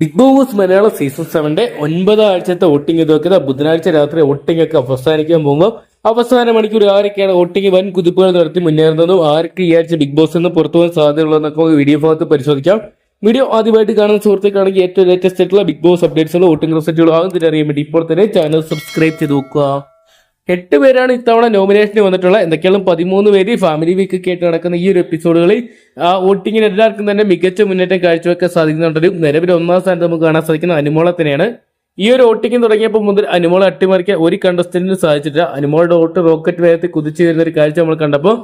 Big boss Malayalam season 7 9 ആഴ്ചത്തെ voting ഇതൊക്കെ ബുധനാഴ്ച രാത്രി വോട്ടിംഗ് ഒക്കെ അവസാനിക്കാൻ പോകുമ്പോൾ അവസാന മണിക്കൂർ ആരൊക്കെയാണ് വോട്ടിംഗ് വൻ കുതിപ്പുകൾ നടത്തി മുന്നേറുന്നതും ആർക്ക് ഈ ആഴ്ച ബിഗ് ബോസ് നിന്ന് പുറത്തു പോകാൻ സാധ്യതയുള്ളതെന്നൊക്കെ വീഡിയോ ഭാഗത്ത് പരിശോധിക്കാം. വീഡിയോ ആദ്യമായിട്ട് കാണുന്ന സുഹൃത്തുക്കാണെങ്കിൽ ഏറ്റവും ലേറ്റസ്റ്റ് ആയിട്ടുള്ള ബിഗ് ബോസ് അപ്ഡേറ്റ്സുകളും വോട്ടിംഗ് റിസൾട്ടുകളും ആദ്യം അറിയാൻ വേണ്ടി ഇപ്പോൾ തന്നെ ചാനൽ സബ്സ്ക്രൈബ് ചെയ്ത് നോക്കുക. 8 പേരാണ് ഇത്തവണ നോമിനേഷന് വന്നിട്ടുള്ള. എന്തൊക്കെയാണ് 13 പേര് ഫാമിലി വീക്ക് ഒക്കെ ആയിട്ട് നടക്കുന്ന ഈ ഒരു എപ്പിസോഡുകളിൽ വോട്ടിങ്ങിന് എല്ലാവർക്കും തന്നെ മികച്ച മുന്നേറ്റം കാഴ്ചവെക്കാൻ സാധിക്കുന്നുണ്ടെങ്കിലും നിലവിൽ 1ാം സ്ഥാനത്ത് നമുക്ക് കാണാൻ സാധിക്കുന്ന അനുമോളെ തന്നെയാണ്. ഈ ഒരു വോട്ടിംഗ് തുടങ്ങിയപ്പോൾ മുതൽ അനുമോളെ അട്ടിമറിക്കാൻ ഒരു കണ്ടസ്റ്റന്റിന് സാധിച്ചിട്ടില്ല. അനുമോളുടെ വോട്ട് റോക്കറ്റ് വേഗത്തിൽ കുതിച്ചു വരുന്ന ഒരു കാഴ്ച നമ്മൾ കണ്ടപ്പോൾ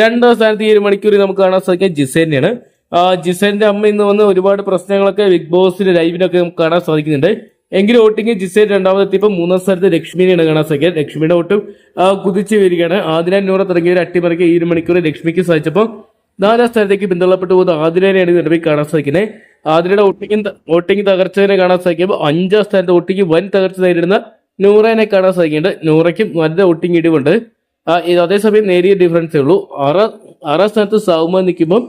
2ാം സ്ഥാനത്ത് ഈ ഒരു മണിക്കൂറിൽ നമുക്ക് കാണാൻ സാധിക്കുക ജിസേനെയാണ്. ജിസേന്റെ അമ്മ ഇന്ന് വന്ന് ഒരുപാട് പ്രശ്നങ്ങളൊക്കെ ബിഗ് ബോസിന്റെ ലൈവിനൊക്കെ നമുക്ക് കാണാൻ സാധിക്കുന്നുണ്ട്. എങ്കിലും വോട്ടിംഗ് ജിസേൻ 2ാമതെത്തിയപ്പോൾ 3ാം സ്ഥാനത്ത് ലക്ഷ്മിനെയാണ് കാണാൻ സാധിക്കുക. ലക്ഷ്മിയുടെ വോട്ടും കുതിച്ചു വരികയാണ്. ആതിര നൂറ തുടങ്ങിയവർ അട്ടിമറിക്കാൻ ഈ ഒരു മണിക്കൂർ ലക്ഷ്മിക്ക് സാധിച്ചപ്പോൾ 4ാം സ്ഥാനത്തേക്ക് പിന്തള്ളപ്പെട്ടു പോകുന്ന ആതിരനെയാണ് നിലവിൽ കാണാൻ സാധിക്കുന്നത്. ആതിരയുടെ വോട്ടിംഗ് തകർച്ചതിനെ കാണാൻ സാധിക്കുമ്പോൾ 5ാം സ്ഥാനത്ത് വോട്ടിംഗ് വൻ തകർച്ച നേരിടുന്ന നൂറനെ കാണാൻ സാധിക്കുന്നുണ്ട്. നൂറയ്ക്കും നല്ല വോട്ടിംഗ് ഇടിവുണ്ട്. അതേസമയം നേരിയ ഡിഫറൻസേ ഉള്ളൂ. 6ാം സ്ഥാനത്ത് സൗമ നിൽക്കുമ്പോൾ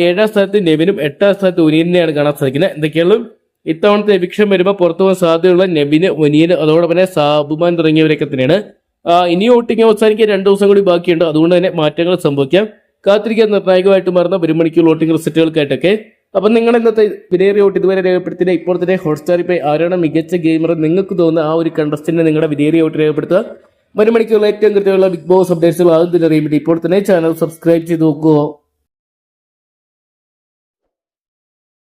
7ാം സ്ഥാനത്ത് നെവിനും 8ാം സ്ഥാനത്ത് ഉനീനെയാണ് കാണാൻ സാധിക്കുന്നത്. എന്തൊക്കെയാണ് ഇത്തവണത്തെ എവിക്ഷൻ വരുമ്പോൾ പുറത്തു പോകാൻ സാധ്യതയുള്ള നെവിന്, ഒനിയന്, അതോടൊപ്പം തന്നെ സാബുമാൻ തുടങ്ങിയവരൊക്കെ തന്നെയാണ്. ഇനി വോട്ടിംഗ് അവസാനിക്കാൻ 2 ദിവസം കൂടി ബാക്കിയുണ്ട്. അതുകൊണ്ട് തന്നെ മാറ്റങ്ങൾ സംഭവിക്കാം. കാത്തിരിക്കാൻ നിർണായകമായിട്ട് മാറുന്ന 1 മണിക്കൂർ വോട്ടിംഗ് റിസൾട്ടുകൾക്കായിട്ടൊക്കെ. അപ്പം നിങ്ങൾ ഇന്നത്തെ വിലയേറിയ വോട്ട് ഇതുവരെ രേഖപ്പെടുത്തിയ ഇപ്പോൾ തന്നെ ഹോട്ട്സ്റ്റാറിൽ പോയി ആരാണ് മികച്ച ഗെയിമർ നിങ്ങൾക്ക് തോന്നുന്ന ആ ഒരു കണ്ടസ്റ്റന്റിനെ നിങ്ങളുടെ വിലയേറിയ വോട്ട് രേഖപ്പെടുത്തുക. 1 മണിക്കൂറിൽ ഏറ്റവും കൃത്യമുള്ള ബിഗ് ബോസ് അപ്ഡേറ്റ്സുകൾ ആദ്യം തന്നെ അറിയാൻ വേണ്ടി ഇപ്പോൾ തന്നെ ചാനൽ സബ്സ്ക്രൈബ് ചെയ്ത് നോക്കുക.